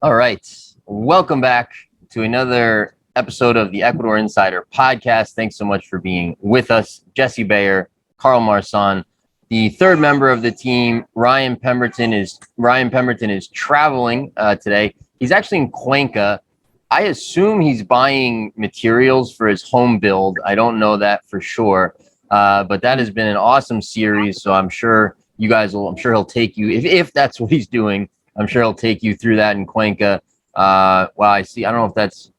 All right. Welcome back to another episode of the Ecuador Insider podcast. Thanks so much for being with us. Jesse Bayer, Carl Marsan, the third member of the team, Ryan Pemberton is traveling today. He's actually in Cuenca. I assume he's buying materials for his home build. I don't know that for sure. But that has been an awesome series. So I'm sure he'll take you if that's what he's doing. I'm sure he'll take you through that in Cuenca. Well, I see. I don't know if that's.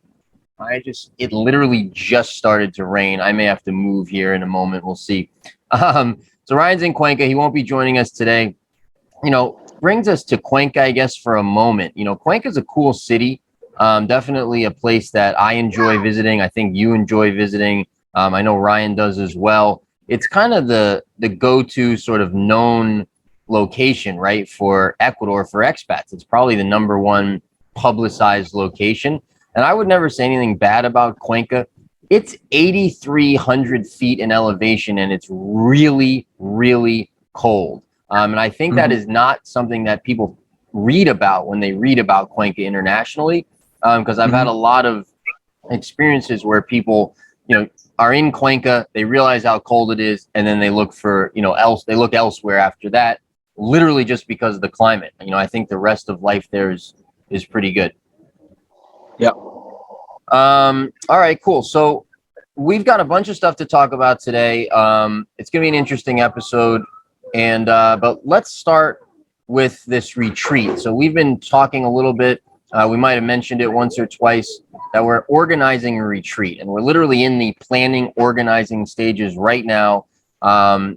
It literally just started to rain. I may have to move here in a moment. We'll see. So Ryan's in Cuenca. He won't be joining us today. Brings us to Cuenca, I guess, for a moment. Cuenca's a cool city. Definitely a place that I enjoy visiting. I think you enjoy visiting. I know Ryan does as well. It's kind of the go-to sort of known location, right, for Ecuador for expats. It's probably the number one publicized location. And I would never say anything bad about Cuenca. It's 8,300 feet in elevation, and it's really, really cold. And I think that is not something that people read about when they read about Cuenca internationally, because I've had a lot of experiences where people, are in Cuenca, they realize how cold it is, and then they look for, they look elsewhere after that, literally just because of the climate. I think the rest of life there is pretty good. Yeah. All right, cool. So we've got a bunch of stuff to talk about today. It's gonna be an interesting episode, and but let's start with this retreat. So we've been talking a little bit. We might have mentioned it once or twice that we're organizing a retreat, and we're literally in the planning, organizing stages right now.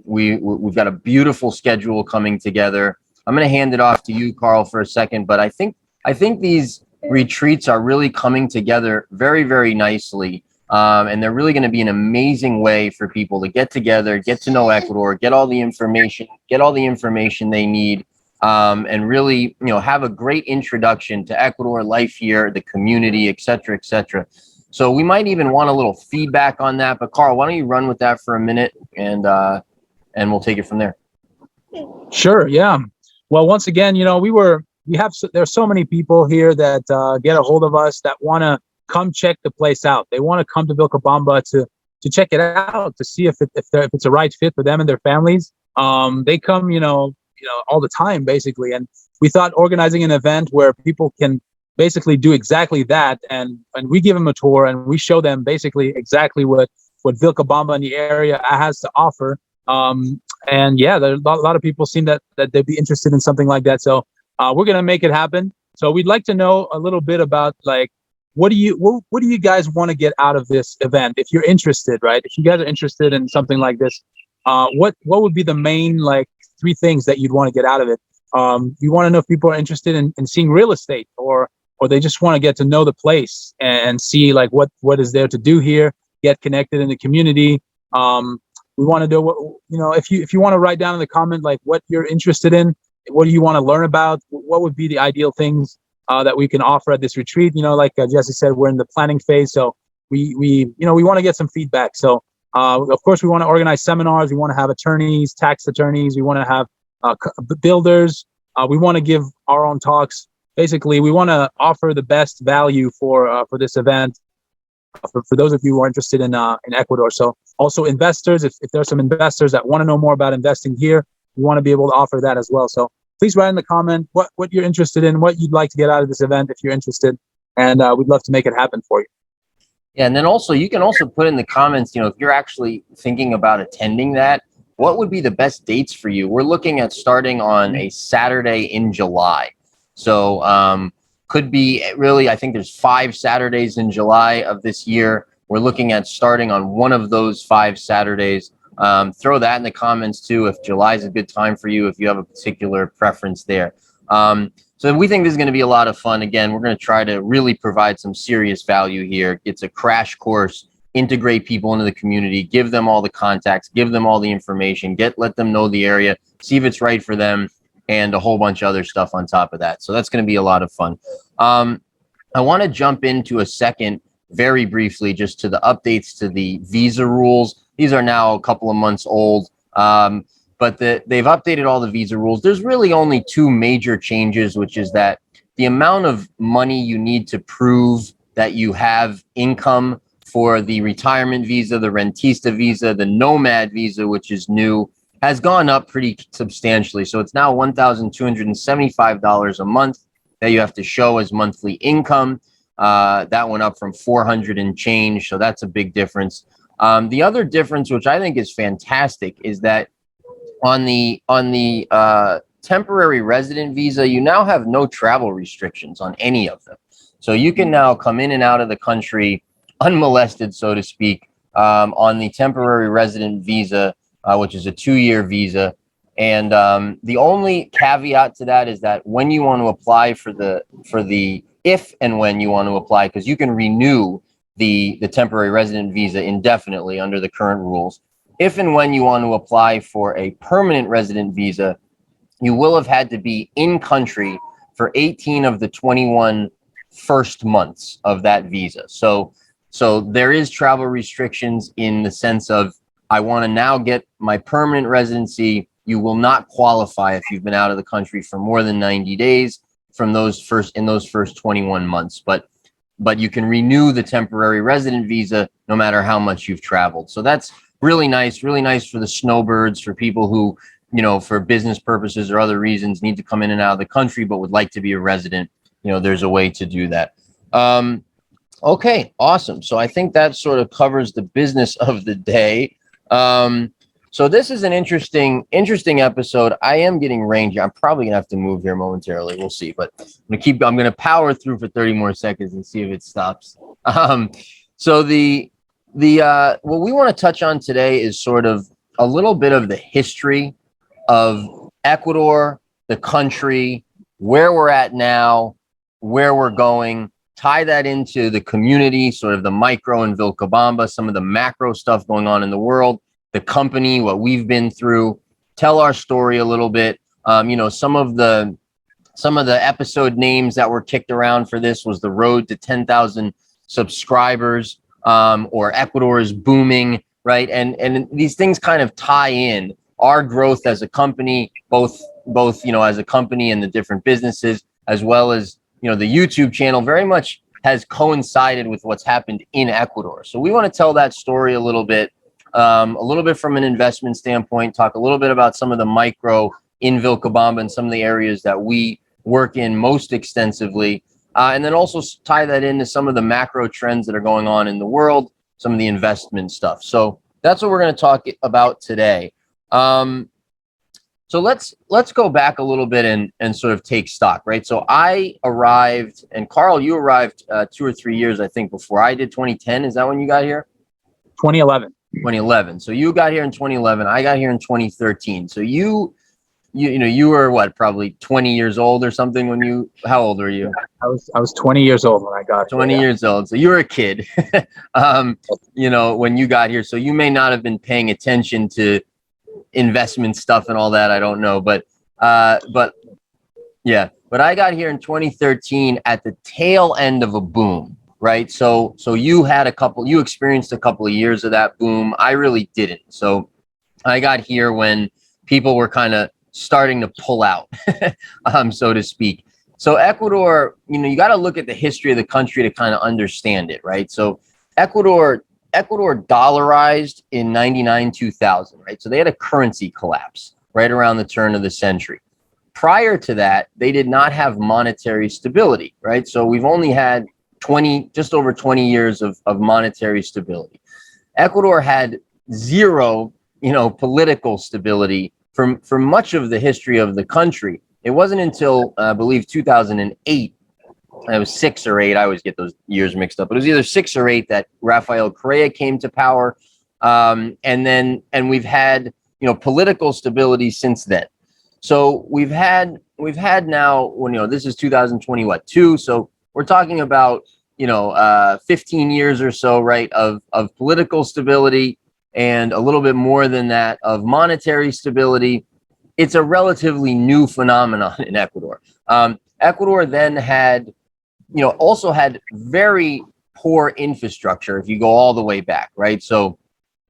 We've got a beautiful schedule coming together. I'm going to hand it off to you, Carl, for a second, but I think these retreats are really coming together very, very nicely. And they're really going to be an amazing way for people to get together, get to know Ecuador, get all the information they need, and really, have a great introduction to Ecuador, life here, the community, et cetera, et cetera. So we might even want a little feedback on that. But Carl, why don't you run with that for a minute, and we'll take it from there. Sure. Yeah. Well, once again, there's so many people here that get a hold of us that want to come check the place out. They want to come to Vilcabamba to check it out, to see if it's a right fit for them and their families. They come, all the time, basically. And we thought organizing an event where people can basically do exactly that, and we give them a tour and we show them basically exactly what Vilcabamba and the area has to offer. And yeah, there a lot of people seem that they'd be interested in something like that. So we're gonna make it happen. So we'd like to know a little bit about, like, what do you guys want to get out of this event? If you're interested, right? If you guys are interested in something like this, what would be the main, like, three things that you'd want to get out of it? You want to know if people are interested in seeing real estate, or they just want to get to know the place and see, like, what is there to do here, get connected in the community. We want to do if you want to write down in the comment, like, what you're interested in, what do you want to learn about, what would be the ideal things that we can offer at this retreat. Like Jesse said, we're in the planning phase, so we want to get some feedback. So of course, we want to organize seminars. We want to have attorneys, tax attorneys. We want to have builders. We want to give our own talks. Basically, we want to offer the best value for this event for those of you who are interested in Ecuador. So also investors, if there's some investors that want to know more about investing here, we want to be able to offer that as well. So please write in the comment what you're interested in, what you'd like to get out of this event if you're interested, and we'd love to make it happen for you. Yeah, and then also you can also put in the comments, if you're actually thinking about attending that, what would be the best dates for you? We're looking at starting on a Saturday in July. So could be really, I think there's 5 Saturdays in July of this year. We're looking at starting on one of those 5 Saturdays. Throw that in the comments too, if July is a good time for you, if you have a particular preference there. So we think this is going to be a lot of fun. Again, we're going to try to really provide some serious value here. It's a crash course, integrate people into the community, give them all the contacts, give them all the information, let them know the area, see if it's right for them, and a whole bunch of other stuff on top of that. So that's going to be a lot of fun. I want to jump into a second, very briefly, just to the updates to the visa rules. These are now a couple of months old. But they've updated all the visa rules. There's really only 2 major changes, which is that the amount of money you need to prove that you have income for the retirement visa, the rentista visa, the nomad visa, which is new, has gone up pretty substantially. So it's now $1,275 a month that you have to show as monthly income. That went up from 400 and change. So that's a big difference. The other difference, which I think is fantastic, is that on the temporary resident visa, you now have no travel restrictions on any of them. So you can now come in and out of the country unmolested, so to speak, on the temporary resident visa, which is a 2-year visa. And the only caveat to that is that when you want to apply for the if and when you want to apply, because you can renew the temporary resident visa indefinitely under the current rules. If and when you want to apply for a permanent resident visa, you will have had to be in country for 18 of the 21 first months of that visa. So there is travel restrictions in the sense of, I want to now get my permanent residency. You will not qualify if you've been out of the country for more than 90 days from those first 21 months. But you can renew the temporary resident visa no matter how much you've traveled. So that's really nice for the snowbirds, for people who, for business purposes or other reasons need to come in and out of the country, but would like to be a resident. There's a way to do that. Okay, awesome. So I think that sort of covers the business of the day. So this is an interesting episode. I am getting range. I'm probably gonna have to move here momentarily. We'll see, but I'm gonna power through for 30 more seconds and see if it stops. So what we want to touch on today is sort of a little bit of the history of Ecuador, the country, where we're at now, where we're going, tie that into the community, sort of the micro in Vilcabamba, some of the macro stuff going on in the world, the company, what we've been through, tell our story a little bit. Some of the episode names that were kicked around for this was the road to 10,000 subscribers, or Ecuador is booming, right? And these things kind of tie in our growth as a company, both as a company and the different businesses, as well as the YouTube channel very much has coincided with what's happened in Ecuador. So we want to tell that story a little bit from an investment standpoint, talk a little bit about some of the micro in Vilcabamba and some of the areas that we work in most extensively. And then also tie that into some of the macro trends that are going on in the world, some of the investment stuff. So that's what we're going to talk about today. So let's go back a little bit and sort of take stock, right? So I arrived, and Carl, you arrived 2 or 3 years, I think, before I did. 2010, is that when you got here? 2011. 2011. So you got here in 2011. I got here in 2013. So you were what, probably 20 years old or something when how old were you? I was 20 years old when I got 20 here, years old. So you were a kid, when you got here. So you may not have been paying attention to investment stuff and all that. I don't know. But I got here in 2013 at the tail end of a boom, right? So you experienced a couple of years of that boom. I really didn't. So I got here when people were kind of starting to pull out, so to speak. So Ecuador, you got to look at the history of the country to kind of understand it, right? So Ecuador dollarized in 99, 2000, right? So they had a currency collapse right around the turn of the century. Prior to that, they did not have monetary stability, right? So we've only had just over 20 years of monetary stability. Ecuador had zero, political stability for much of the history of the country. It wasn't until, I believe, 2008, it was 6 or 8. I always get those years mixed up. But it was either 6 or 8 that Rafael Correa came to power, and we've had political stability since then. So we've had now, this is 2022. So we're talking about 15 years or so, right, of political stability, and a little bit more than that of monetary stability. It's a relatively new phenomenon in Ecuador. Ecuador then also had very poor infrastructure if you go all the way back, right? So,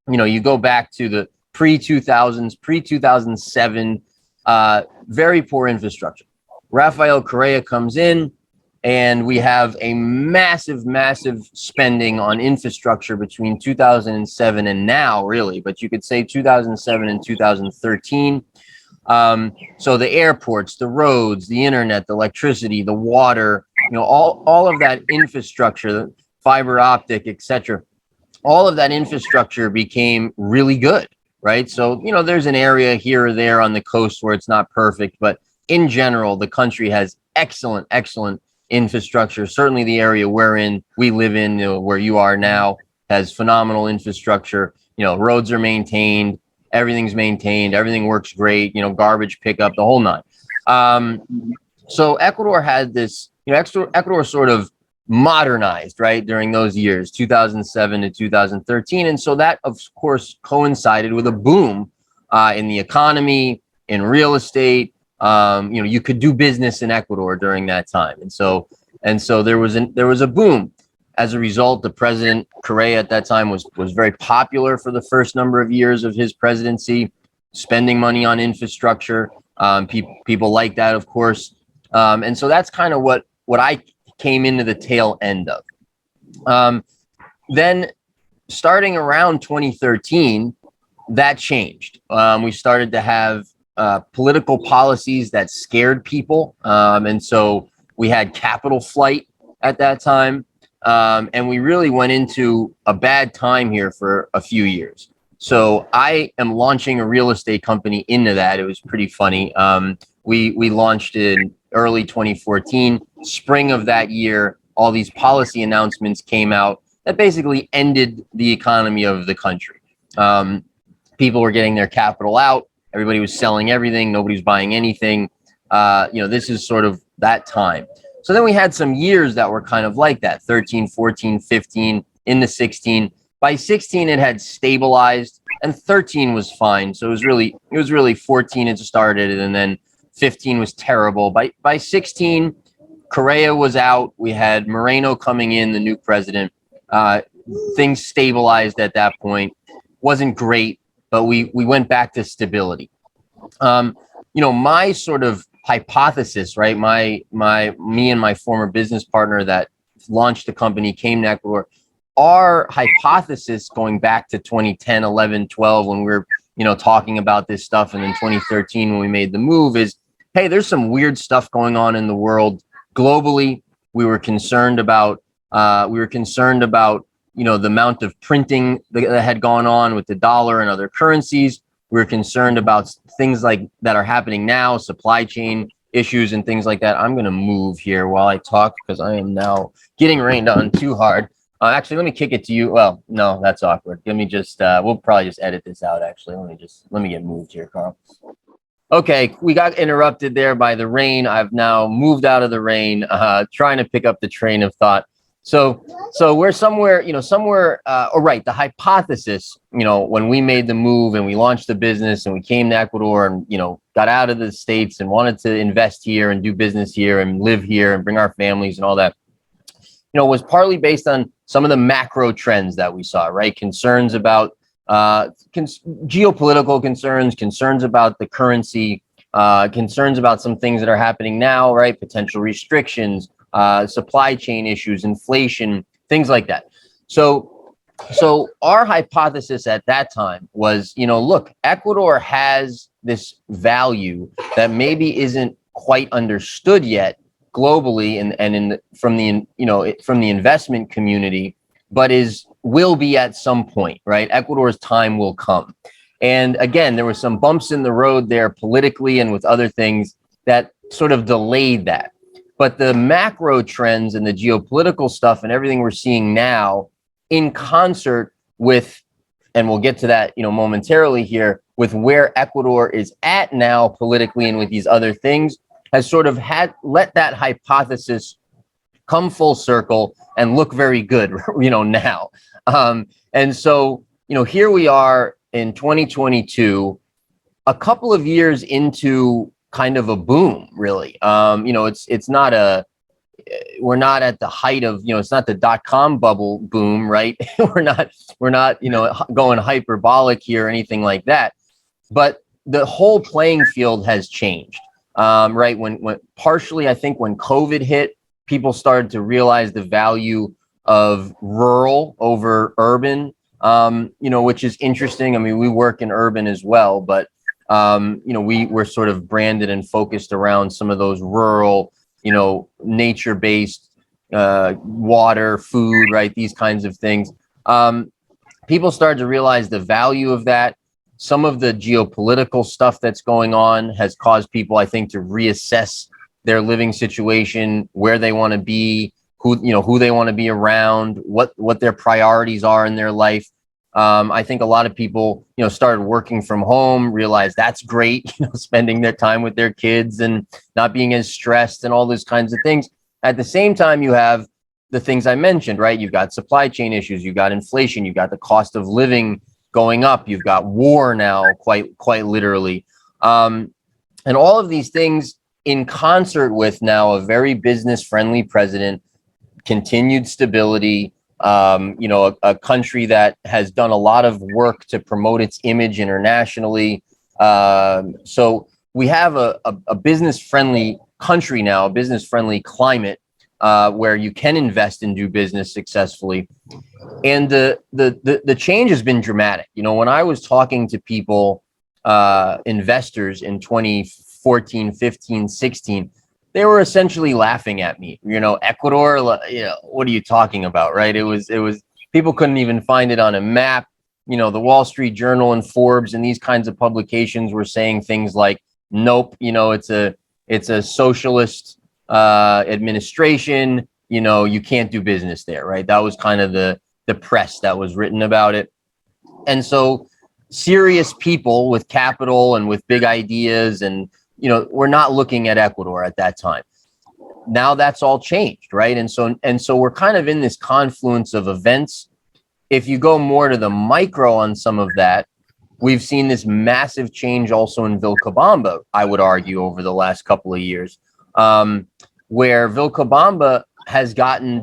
you go back to the pre-2000s, pre-2007, very poor infrastructure. Rafael Correa comes in, and we have a massive, massive spending on infrastructure between 2007 and now, really, but you could say 2007 and 2013. So the airports, the roads, the internet, the electricity, the water, all of that infrastructure, the fiber optic, etc. All of that infrastructure became really good, right? So, there's an area here or there on the coast where it's not perfect, but in general, the country has excellent, excellent infrastructure. Certainly the area we live in, where you are now, has phenomenal infrastructure. Roads are maintained, everything's maintained, everything works great, garbage pickup, the whole nine. So Ecuador had this, Ecuador sort of modernized, right, during those years, 2007 to 2013. And so that, of course, coincided with a boom in the economy, in real estate. You could do business in Ecuador during that time. And so there was a boom. As a result, the president Correa at that time was very popular for the first number of years of his presidency, spending money on infrastructure. People like that, of course. And so that's kind of what I came into the tail end of. Then starting around 2013, that changed. We started to have political policies that scared people. And so we had capital flight at that time. And we really went into a bad time here for a few years. So I am launching a real estate company into that. It was pretty funny. We launched in early 2014, spring of that year. All these policy announcements came out that basically ended the economy of the country. People were getting their capital out. Everybody was selling everything. Nobody was buying anything. This is sort of that time. So then we had some years that were kind of like that, 13, 14, 15, into 16. By 16, it had stabilized, and 13 was fine. So it was really 14 it started, and then 15 was terrible. By 16, Correa was out. We had Moreno coming in, the new president. Things stabilized at that point. Wasn't great, but we went back to stability. My sort of hypothesis, right? Me and my former business partner that launched the company came to Ecuador. Our hypothesis going back to 2010, 11, 12, when we were, talking about this stuff, and then 2013 when we made the move, is, hey, there's some weird stuff going on in the world globally. We were concerned about, the amount of printing that had gone on with the dollar and other currencies. We're concerned about things like that are happening now, supply chain issues and things like that. I'm going to move here while I talk because I am now getting rained on too hard. Actually, let me kick it to you. Well, no, that's awkward. Let me just, we'll probably just edit this out, actually. Let me get moved here, Carl. Okay, we got interrupted there by the rain. I've now moved out of the rain, trying to pick up the train of thought. So we're somewhere, right. The hypothesis, when we made the move and we launched the business and we came to Ecuador and, got out of the States and wanted to invest here and do business here and live here and bring our families and all that, was partly based on some of the macro trends that we saw, right? Concerns about geopolitical concerns about the currency, concerns about some things that are happening now, right? Potential restrictions, supply chain issues, inflation, things like that. So our hypothesis at that time was, look, Ecuador has this value that maybe isn't quite understood yet globally and from the investment community, but will be at some point, right? Ecuador's time will come. And again, there were some bumps in the road there politically and with other things that sort of delayed that. But the macro trends and the geopolitical stuff and everything we're seeing now, in concert with, and we'll get to that, momentarily here, with where Ecuador is at now politically and with these other things, has sort of let that hypothesis come full circle and look very good, now. And so, here we are in 2022, a couple of years into kind of a boom, really. We're not at the height of, it's not the .com bubble boom, right? we're not, going hyperbolic here or anything like that. But the whole playing field has changed. right? When partially, I think when COVID hit, people started to realize the value of rural over urban, which is interesting. I mean, we work in urban as well, but, we're sort of branded and focused around some of those rural, nature-based, water, food, right? These kinds of things. People started to realize the value of that. Some of the geopolitical stuff that's going on has caused people, I think, to reassess their living situation, where they want to be, who they want to be around, what their priorities are in their life. I think a lot of people, started working from home, realized that's great, spending their time with their kids and not being as stressed and all those kinds of things. At the same time, you have the things I mentioned, right? You've got supply chain issues, you've got inflation, you've got the cost of living going up, you've got war now, quite literally. And all of these things in concert with now a very business-friendly president, continued stability, a country that has done a lot of work to promote its image internationally. So we have a business-friendly country now, a business-friendly climate, where you can invest and do business successfully. And the change has been dramatic. When I was talking to people, investors in 2014, 15, 16, they were essentially laughing at me. Ecuador, what are you talking about, right? It was people couldn't even find it on a map. The Wall Street Journal and Forbes and these kinds of publications were saying things like, nope, it's a socialist administration, you can't do business there, right? That was kind of the press that was written about it. And so serious people with capital and with big ideas and, we're not looking at Ecuador at that time. Now that's all changed, right? And so we're kind of in this confluence of events. If you go more to the micro on some of that, we've seen this massive change also in Vilcabamba, I would argue, over the last couple of years. Where Vilcabamba has gotten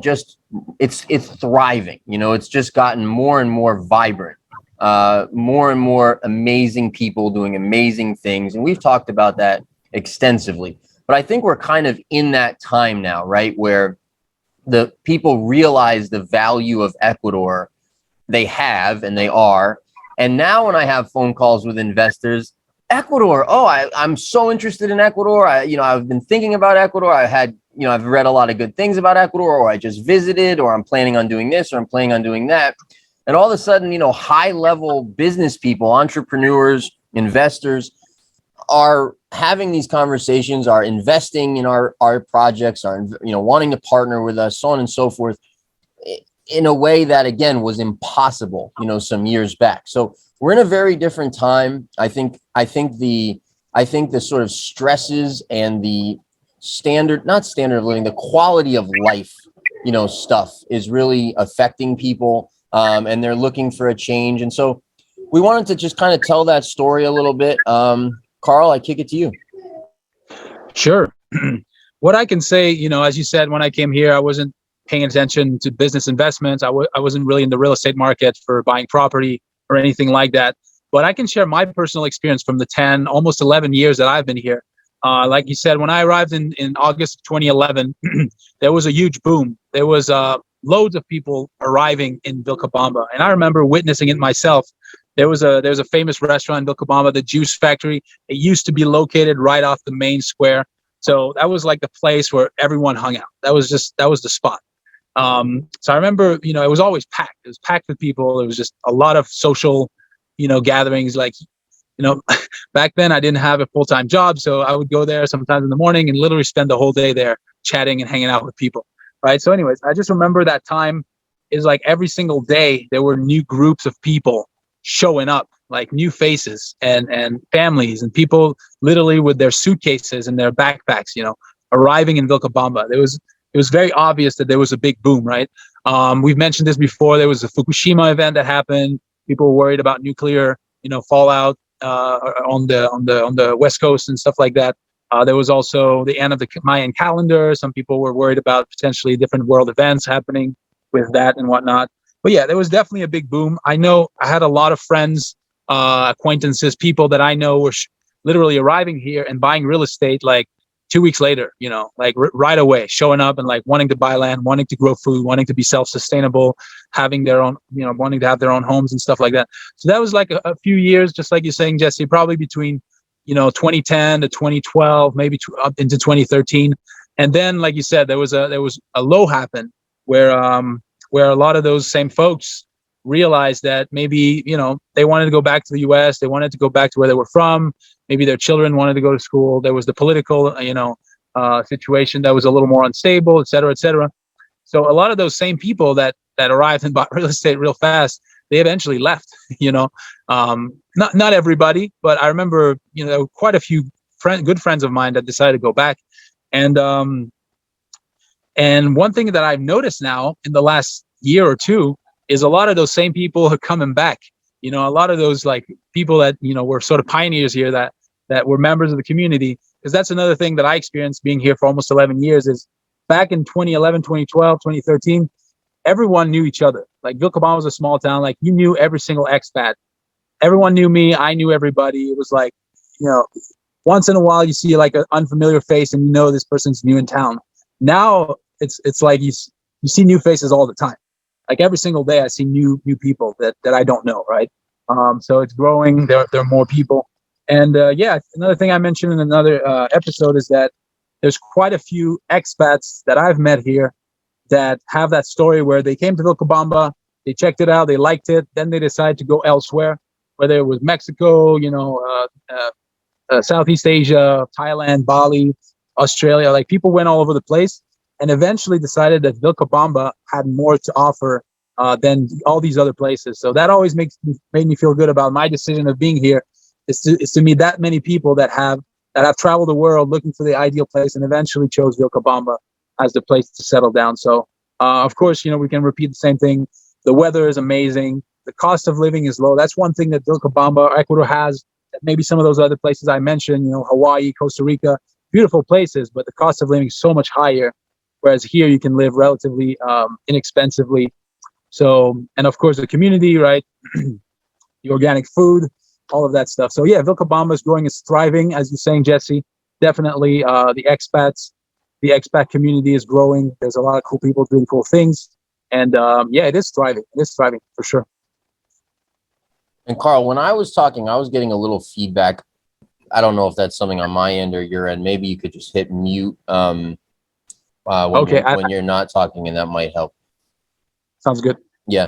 it's thriving. It's just gotten more and more vibrant, more and more amazing people doing amazing things. And we've talked about that extensively. But I think we're kind of in that time now, right? Where the people realize the value of Ecuador. They have, and they are. And now when I have phone calls with investors, Ecuador, I'm so interested in Ecuador. I've been thinking about Ecuador. I've read a lot of good things about Ecuador, or I just visited, or I'm planning on doing this, or I'm planning on doing that. And all of a sudden, high level business people, entrepreneurs, investors are having these conversations, are investing in our projects, are, wanting to partner with us, so on and so forth, in a way that, again, was impossible, some years back. So we're in a very different time. I think the sort of stresses and the not standard of living, the quality of life, stuff is really affecting people, and they're looking for a change. And so we wanted to just kind of tell that story a little bit. Carl, I kick it to you. Sure. What I can say, as you said, when I came here, I wasn't paying attention to business investments. I wasn't really in the real estate market for buying property or anything like that. But I can share my personal experience from the 10, almost 11 years that I've been here. Like you said, when I arrived in August of 2011, there was a huge boom. There was loads of people arriving in Vilcabamba. And I remember witnessing it myself. There was a famous restaurant in Vilcabamba, the Juice Factory. It used to be located right off the main square. So that was like the place where everyone hung out. That was the spot. So I remember, it was always packed. It was packed with people. It was just a lot of social, gatherings. Like, back then I didn't have a full-time job. So I would go there sometimes in the morning and literally spend the whole day there chatting and hanging out with people. Right. So anyways, I just remember that time is like every single day there were new groups of people showing up, like new faces and families and people literally with their suitcases and their backpacks, arriving in Vilcabamba. It was very obvious that there was a big boom, right? We've mentioned this before. There was a Fukushima event that happened. People were worried about nuclear, fallout on the West Coast and stuff like that. There was also the end of the Mayan calendar. Some people were worried about potentially different world events happening with that and whatnot. But yeah, there was definitely a big boom. I know I had a lot of friends, acquaintances, people that I know literally arriving here and buying real estate like 2 weeks later, like right away, showing up and like wanting to buy land, wanting to grow food, wanting to be self-sustainable, having their own, wanting to have their own homes and stuff like that. So that was like a few years, just like you're saying, Jesse, probably between 2010 to 2012, maybe up into 2013. And then, like you said, there was a low happen where a lot of those same folks realized that maybe they wanted to go back to the U.S. They wanted to go back to where they were from. Maybe their children wanted to go to school. There was the political situation that was a little more unstable, et cetera, et cetera. So a lot of those same people that arrived and bought real estate real fast, they eventually left. Not everybody, but I remember quite a few good friends of mine that decided to go back. And one thing that I've noticed now in the last year or two is a lot of those same people are coming back. A lot of those like people that were sort of pioneers here that were members of the community. Because that's another thing that I experienced being here for almost 11 years is back in 2011, 2012, 2013, everyone knew each other. Like Vilcabamba was a small town. Like you knew every single expat. Everyone knew me. I knew everybody. It was like, once in a while you see like an unfamiliar face and this person's new in town. Now it's like you see new faces all the time. Like every single day I see new people that I don't know, right? So it's growing. There are more people. And another thing I mentioned in another episode is that there's quite a few expats that I've met here that have that story where they came to Vilcabamba, they checked it out, they liked it, then they decided to go elsewhere, whether it was Mexico, Southeast Asia, Thailand, Bali, Australia. Like people went all over the place and eventually decided that Vilcabamba had more to offer than all these other places. So that always made me feel good about my decision of being here. Is to meet that many people that have traveled the world looking for the ideal place and eventually chose Vilcabamba as the place to settle down. So of course, we can repeat the same thing. The weather is amazing. The cost of living is low. That's one thing that Vilcabamba, Ecuador has that maybe some of those other places I mentioned, Hawaii, Costa Rica, beautiful places, but the cost of living is so much higher. Whereas here you can live relatively inexpensively. So, and of course the community, right? The organic food, all of that stuff. So yeah, Vilcabamba is growing, it's thriving, as you're saying, Jesse. Definitely the expat community is growing. There's a lot of cool people doing cool things. And it is thriving. It is thriving for sure. And Carl, when I was talking, I was getting a little feedback. I don't know if that's something on my end or your end. Maybe you could just hit mute when you're not talking, and that might help. Sounds good. Yeah.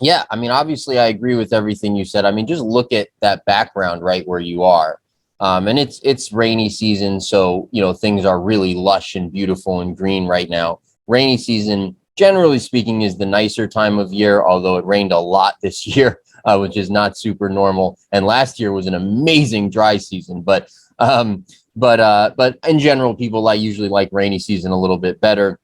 Yeah, I mean, obviously, I agree with everything you said. I mean, just look at that background right where you are. And it's rainy season, so, things are really lush and beautiful and green right now. Rainy season, generally speaking, is the nicer time of year, although it rained a lot this year, which is not super normal. And last year was an amazing dry season. But in general, people usually like rainy season a little bit better.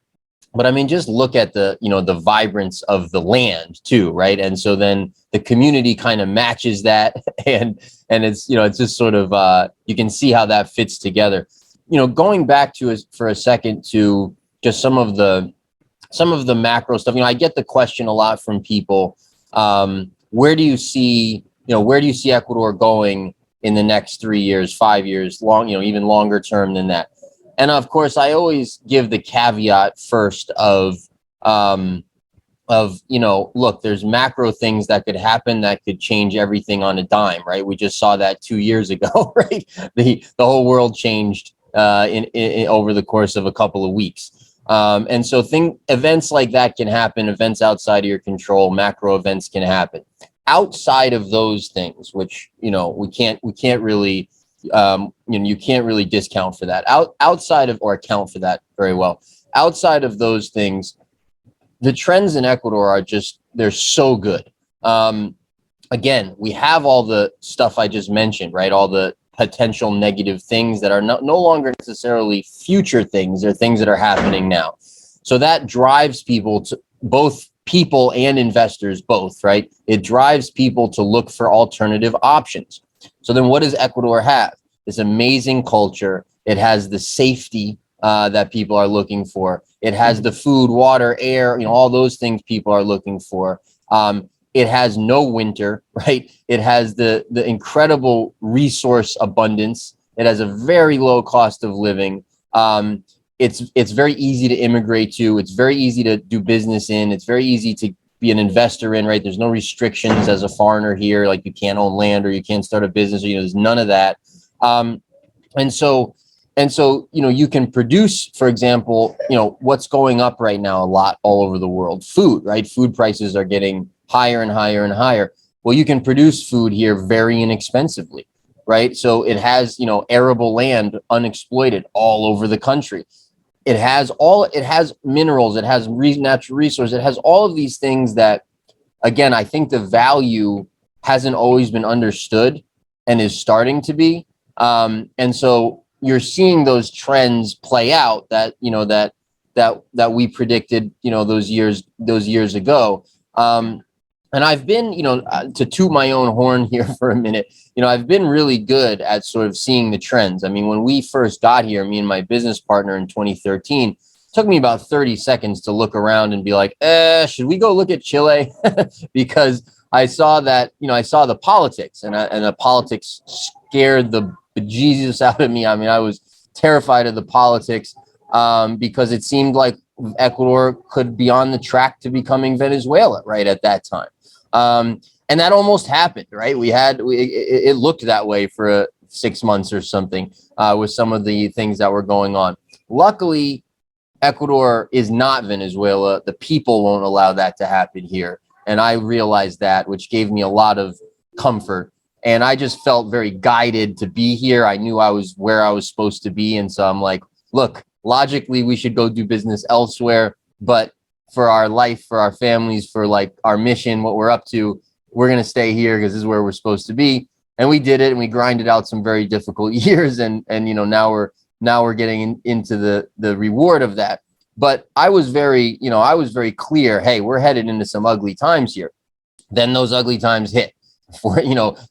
But I mean, just look at the vibrance of the land too, right? And so then the community kind of matches that, and it's it's just sort of you can see how that fits together. Going back to for a second to just some of the macro stuff. I get the question a lot from people. Where do you see Ecuador going in the next 3 years, 5 years, even longer term than that? And of course, I always give the caveat first of look, there's macro things that could happen that could change everything on a dime, right? We just saw that 2 years ago, right? The whole world changed in over the course of a couple of weeks. And so events like that can happen, events outside of your control, macro events can happen. Outside of those things, which, we can't really you can't really discount for that outside of, or account for that very well. Outside of those things, the trends in Ecuador are they're so good. Again, we have all the stuff I just mentioned, right? All the potential negative things that are no longer necessarily future things. They're things that are happening now. So that drives people to, both people and investors, both, right? It drives people to look for alternative options. So then what does Ecuador have? This amazing culture. It has the safety that people are looking for. It has the food, water, air, all those things people are looking for. It has no winter, right? It has the incredible resource abundance. It has a very low cost of living. It's very easy to immigrate to. It's very easy to do business in. It's very easy to be an investor in, right? There's no restrictions as a foreigner here, like you can't own land or you can't start a business, or, there's none of that. And so, you can produce, for example, what's going up right now a lot all over the world, food, right? Food prices are getting higher and higher and higher. Well, you can produce food here very inexpensively, right? So it has, arable land unexploited all over the country. It has minerals, it has natural resources, it has all of these things that, again, I think the value hasn't always been understood and is starting to be. And so you're seeing those trends play out that we predicted, those years ago. And I've been, to toot my own horn here for a minute, I've been really good at sort of seeing the trends. I mean, when we first got here, me and my business partner in 2013, it took me about 30 seconds to look around and be like, should we go look at Chile? Because I saw that, I saw the politics, and the politics scared the bejesus out of me. I mean, I was terrified of the politics because it seemed like Ecuador could be on the track to becoming Venezuela right at that time. And that almost happened, right? It looked that way for 6 months or something with some of the things that were going on. Luckily, Ecuador is not Venezuela. The people won't allow that to happen here. And I realized that, which gave me a lot of comfort. And I just felt very guided to be here. I knew I was where I was supposed to be. And so I'm like, look, logically, we should go do business elsewhere. But for our life, for our families, for like our mission, what we're up to, we're going to stay here because this is where we're supposed to be. And we did it, and we grinded out some very difficult years. And now we're getting into the reward of that. But I was very clear, hey, we're headed into some ugly times here. Then those ugly times hit. For,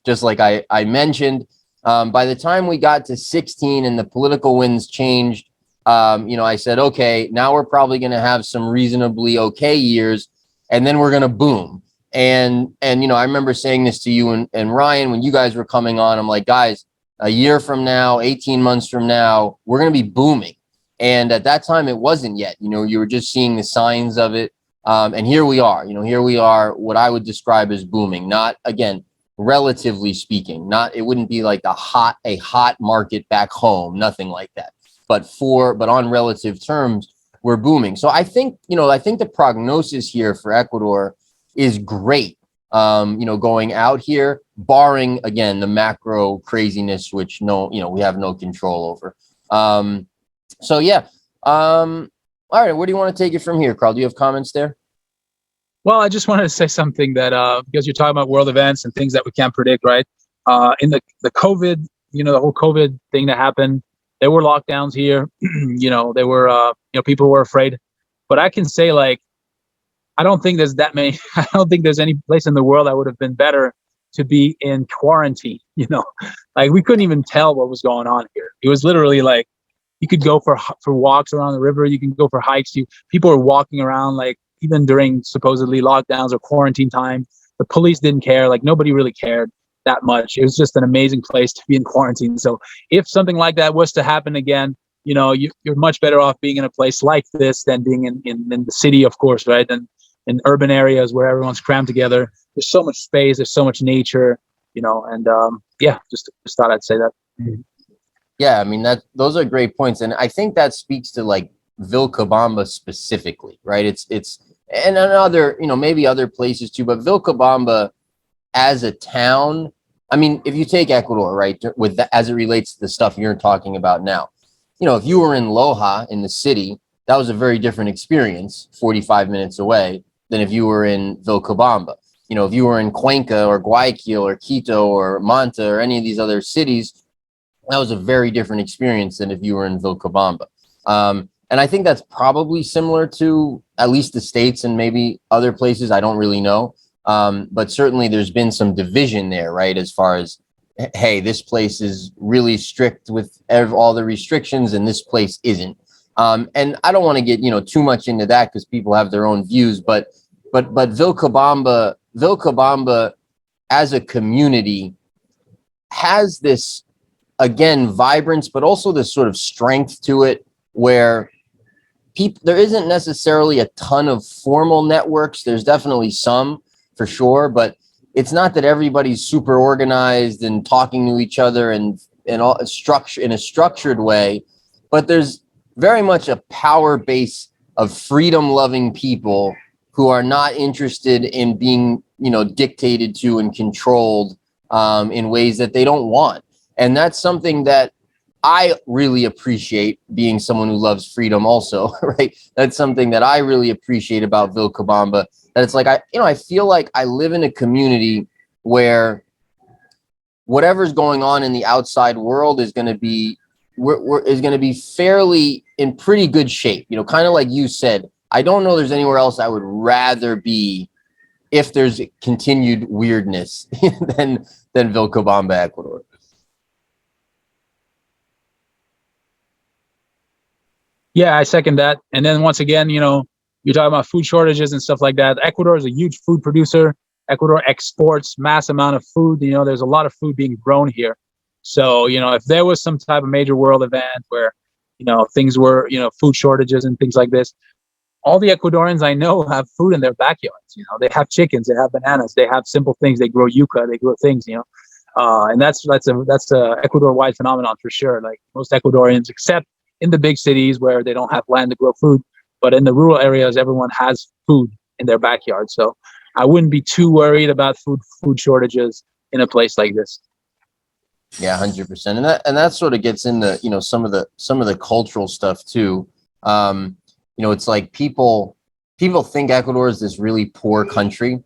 just like I mentioned, by the time we got to 16 and the political winds changed, I said, okay, now we're probably going to have some reasonably okay years, and then we're going to boom. And I remember saying this to you and Ryan when you guys were coming on. I'm like, guys, a year from now, 18 months from now, we're going to be booming. And at that time, it wasn't yet. You were just seeing the signs of it. And here we are. Here we are, what I would describe as booming. Not, again, relatively speaking, it wouldn't be like a hot market back home, nothing like that. But on relative terms, we're booming. So I think the prognosis here for Ecuador is great. Going out here, barring, again, the macro craziness, which we have no control over. So yeah. All right, where do you want to take it from here, Carl? Do you have comments there? Well, I just wanted to say something that because you're talking about world events and things that we can't predict, right? In the COVID, the whole COVID thing that happened, there were lockdowns here. There were people were afraid. But I can say, like, I don't think there's that many. I don't think there's any place in the world that would have been better to be in quarantine. Like, we couldn't even tell what was going on here. It was literally like you could go for walks around the river. You can go for hikes. People were walking around, like, even during supposedly lockdowns or quarantine time. The police didn't care. Like, nobody really cared that much. It was just an amazing place to be in quarantine. So if something like that was to happen again, you're much better off being in a place like this than being in the city, of course, right? And in urban areas where everyone's crammed together. There's so much space. There's so much nature, and just thought I'd say that. Yeah, I mean, those are great points. And I think that speaks to, like, Vilcabamba specifically, right? It's and other, maybe other places too, but Vilcabamba as a town, I mean, if you take Ecuador, right, as it relates to the stuff you're talking about now, if you were in Loja in the city, that was a very different experience 45 minutes away than if you were in Vilcabamba. If you were in Cuenca or Guayaquil or Quito or Manta or any of these other cities, that was a very different experience than if you were in Vilcabamba. And I think that's probably similar to at least the States and maybe other places. I don't really know. But certainly there's been some division there, right? As far as, hey, this place is really strict with all the restrictions and this place isn't. And I don't want to get, too much into that because people have their own views. But Vilcabamba Vilcabamba as a community has this, again, vibrance, but also this sort of strength to it where people, there isn't necessarily a ton of formal networks. There's definitely some for sure, but it's not that everybody's super organized and talking to each other and all structure in a structured way, but there's very much a power base of freedom loving people who are not interested in being, dictated to and controlled in ways that they don't want. And that's something that I really appreciate, being someone who loves freedom also, right? That's something that I really appreciate about Vilcabamba. That it's like, I feel like I live in a community where whatever's going on in the outside world is going to be, is going to be fairly in pretty good shape. Kind of like you said, I don't know there's anywhere else I would rather be if there's continued weirdness than Vilcabamba, Ecuador. Yeah, I second that. And then once again, you're talking about food shortages and stuff like that. Ecuador is a huge food producer. Ecuador exports mass amount of food. There's a lot of food being grown here. So, if there was some type of major world event where, things were, food shortages and things like this, all the Ecuadorians I know have food in their backyards. They have chickens, they have bananas, they have simple things. They grow yucca, they grow things, and that's a Ecuador-wide phenomenon for sure. Like most Ecuadorians, except in the big cities where they don't have land to grow food, but in the rural areas, everyone has food in their backyard. So I wouldn't be too worried about food shortages in a place like this. Yeah, 100%. And that sort of gets into, some of the cultural stuff too. It's like people think Ecuador is this really poor country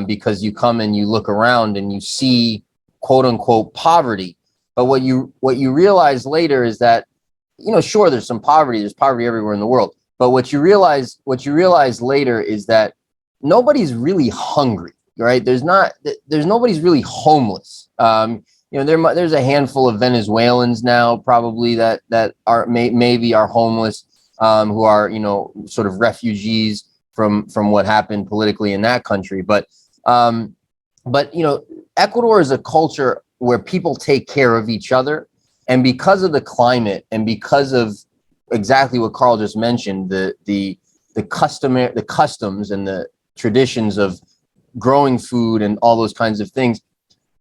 because you come and you look around and you see quote unquote poverty. But what you realize later is that, sure, there's poverty everywhere in the world. But what you realize later is that nobody's really hungry, right? There's nobody's really homeless. There's a handful of Venezuelans now probably that are maybe are homeless. Who are, sort of refugees from what happened politically in that country. But Ecuador is a culture where people take care of each other. And because of the climate and because of exactly what Carl just mentioned, the customs and the traditions of growing food and all those kinds of things,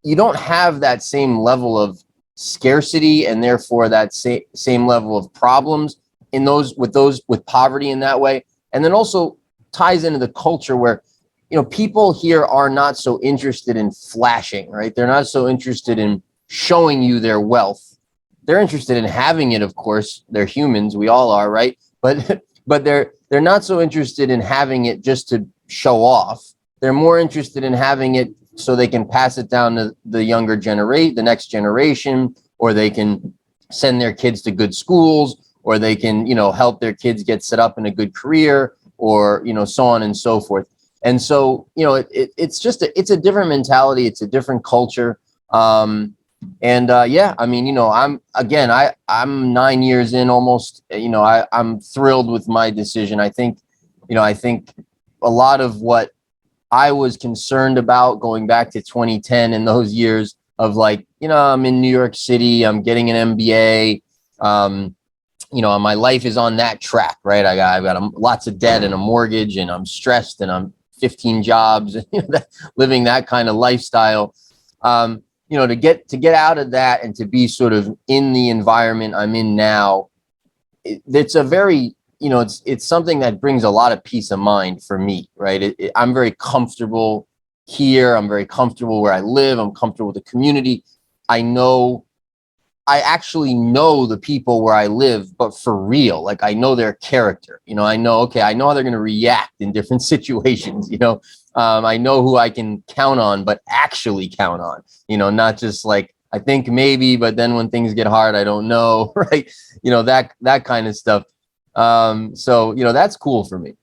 you don't have that same level of scarcity and therefore that same level of problems with poverty in that way. And then also ties into the culture where, people here are not so interested in flashing, right? They're not so interested in showing you their wealth. They're interested in having it, of course. They're humans, we all are, right? But they're not so interested in having it just to show off. They're more interested in having it so they can pass it down to the next generation, or they can send their kids to good schools, or they can, help their kids get set up in a good career, or, so on and so forth. And so, it's a different mentality. It's a different culture. I'm 9 years in almost, I'm thrilled with my decision. I think a lot of what I was concerned about going back to 2010 in those years of like, I'm in New York City, I'm getting an MBA, my life is on that track, right? I've got lots of debt and a mortgage, and I'm stressed, and I'm 15 jobs, living that kind of lifestyle. To get out of that and to be sort of in the environment I'm in now, it's a very, it's something that brings a lot of peace of mind for me, right? I'm very comfortable here. I'm very comfortable where I live. I'm comfortable with the community. I actually know the people where I live, but for real, like I know their character, I know how they're going to react in different situations, I know who I can count on, but actually count on, not just like, I think maybe, but then when things get hard, I don't know, right? That kind of stuff. So, that's cool for me.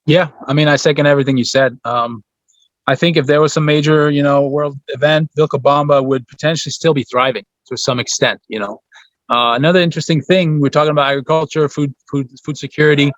Yeah, I second everything you said. I think if there was some major, world event, Vilcabamba would potentially still be thriving to some extent. Another interesting thing, we're talking about agriculture, food security.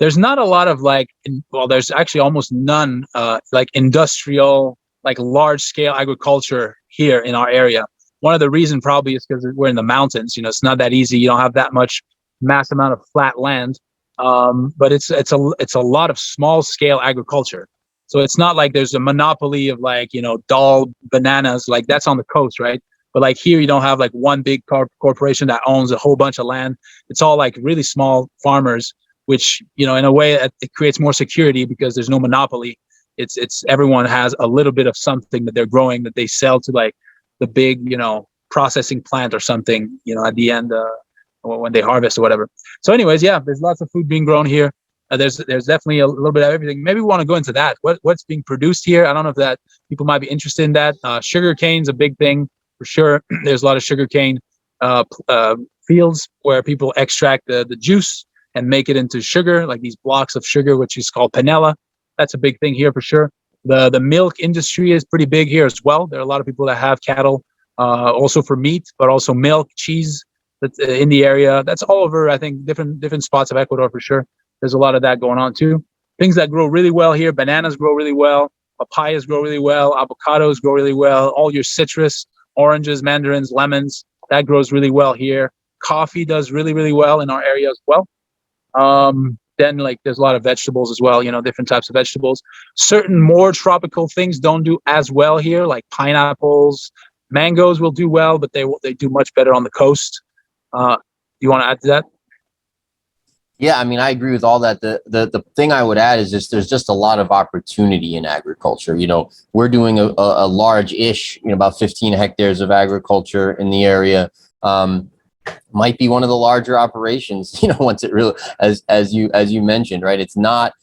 there's not a lot of like, well, there's actually almost none like industrial, like large scale agriculture here in our area. One of the reasons probably is because we're in the mountains. You know, it's not that easy. You don't have that much mass amount of flat land, but it's a lot of small scale agriculture. So it's not like there's a monopoly of like, you know, Dal bananas, like that's on the coast, right? But like here, you don't have like one big corporation that owns a whole bunch of land. It's all like really small farmers, which, you know, in a way it creates more security because there's no monopoly. It's everyone has a little bit of something that they're growing that they sell to like the big, you know, processing plant or something, you know, at the end when they harvest or whatever. So anyways, yeah, there's lots of food being grown here. There's definitely a little bit of everything. Maybe we want to go into that. What's being produced here? I don't know if that people might be interested in that. Sugar cane's a big thing for sure. There's a lot of sugar cane fields where people extract the juice and make it into sugar, like these blocks of sugar, which is called panela. That's a big thing here for sure. The milk industry is pretty big here as well. There are a lot of people that have cattle, also for meat, but also milk, cheese that's in the area. That's all over, I think, different spots of Ecuador for sure. There's a lot of that going on too. Things that grow really well here: bananas grow really well, papayas grow really well, avocados grow really well. All your citrus, oranges, mandarins, lemons, that grows really well here. Coffee does really, really well in our area as well. Then like there's a lot of vegetables as well, you know, different types of vegetables. Certain more tropical things don't do as well here, like pineapples, mangoes will do well, but they do much better on the coast. You want to add to that? Yeah, I mean, I agree with all that. The thing I would add is just there's just a lot of opportunity in agriculture. You know, we're doing a large-ish, you know, about 15 hectares of agriculture in the area. Might be one of the larger operations, you know, once it really, as you mentioned, right? It's not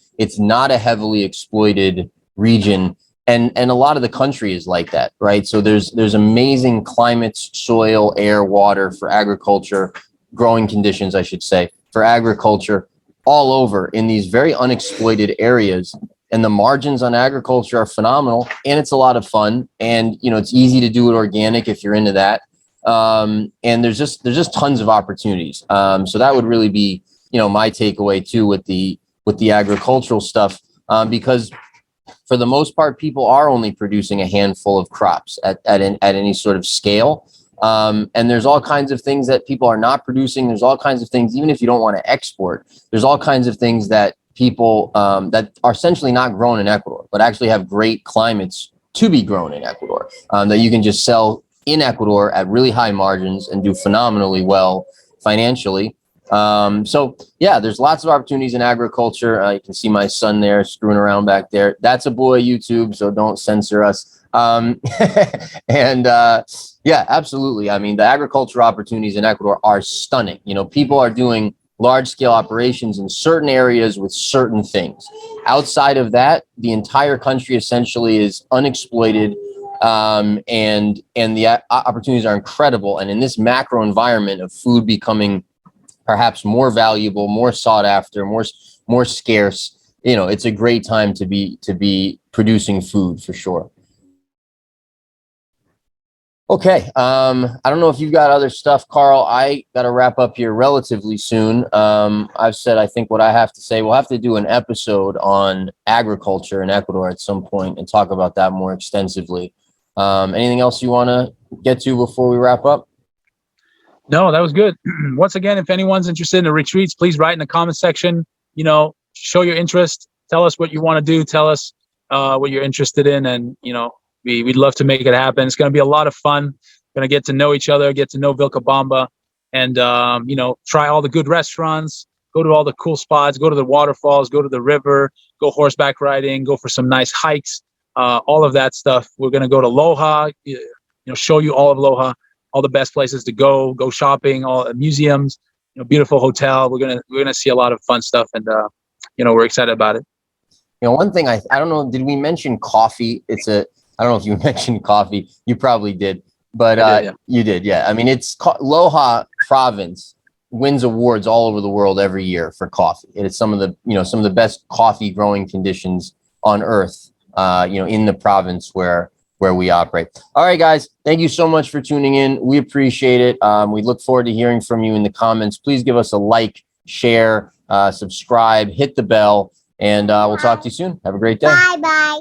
a heavily exploited region, and a lot of the country is like that, right? So there's amazing climates, soil, air, water for agriculture, growing conditions, I should say, for agriculture all over in these very unexploited areas. And the margins on agriculture are phenomenal, and it's a lot of fun. And, you know, it's easy to do it organic if you're into that. And there's just tons of opportunities. So that would really be, you know, my takeaway too with the agricultural stuff, because for the most part, people are only producing a handful of crops at any sort of scale. And there's all kinds of things that people are not producing. There's all kinds of things, even if you don't want to export, there's all kinds of things that people that are essentially not grown in Ecuador, but actually have great climates to be grown in Ecuador, that you can just sell in Ecuador at really high margins and do phenomenally well financially. So yeah, there's lots of opportunities in agriculture. You can see my son there screwing around back there. That's a boy YouTube, so don't censor us. And yeah, absolutely. I mean, the agricultural opportunities in Ecuador are stunning. You know, people are doing large scale operations in certain areas with certain things. Outside of that, the entire country essentially is unexploited. And the opportunities are incredible. And in this macro environment of food becoming perhaps more valuable, more sought after, more scarce, you know, it's a great time to be producing food for sure. Okay. I don't know if you've got other stuff, Carl. I got to wrap up here relatively soon. I've said, I think what I have to say, we'll have to do an episode on agriculture in Ecuador at some point and talk about that more extensively. Anything else you want to get to before we wrap up? No, that was good. Once again, if anyone's interested in the retreats, please write in the comment section, you know, show your interest, tell us what you want to do, tell us what you're interested in. And, you know, we'd love to make it happen. It's going to be a lot of fun. Going to get to know each other, get to know Vilcabamba, and, you know, try all the good restaurants, go to all the cool spots, go to the waterfalls, go to the river, go horseback riding, go for some nice hikes, all of that stuff. We're going to go to Loja, you know, show you all of Loja, all the best places to go shopping, all the museums, you know, beautiful hotel. We're gonna see a lot of fun stuff, and you know, we're excited about it. You know, one thing I don't know, did we mention coffee? I don't know if you mentioned coffee. You probably did, but did, yeah. You did, yeah. I mean, Loja province wins awards all over the world every year for coffee. It's some of the best coffee growing conditions on earth. You know, in the province where we operate. All right, guys, thank you so much for tuning in. We appreciate it. We look forward to hearing from you in the comments. Please give us a like, share, subscribe, hit the bell, and we'll talk to you soon. Have a great day. Bye bye.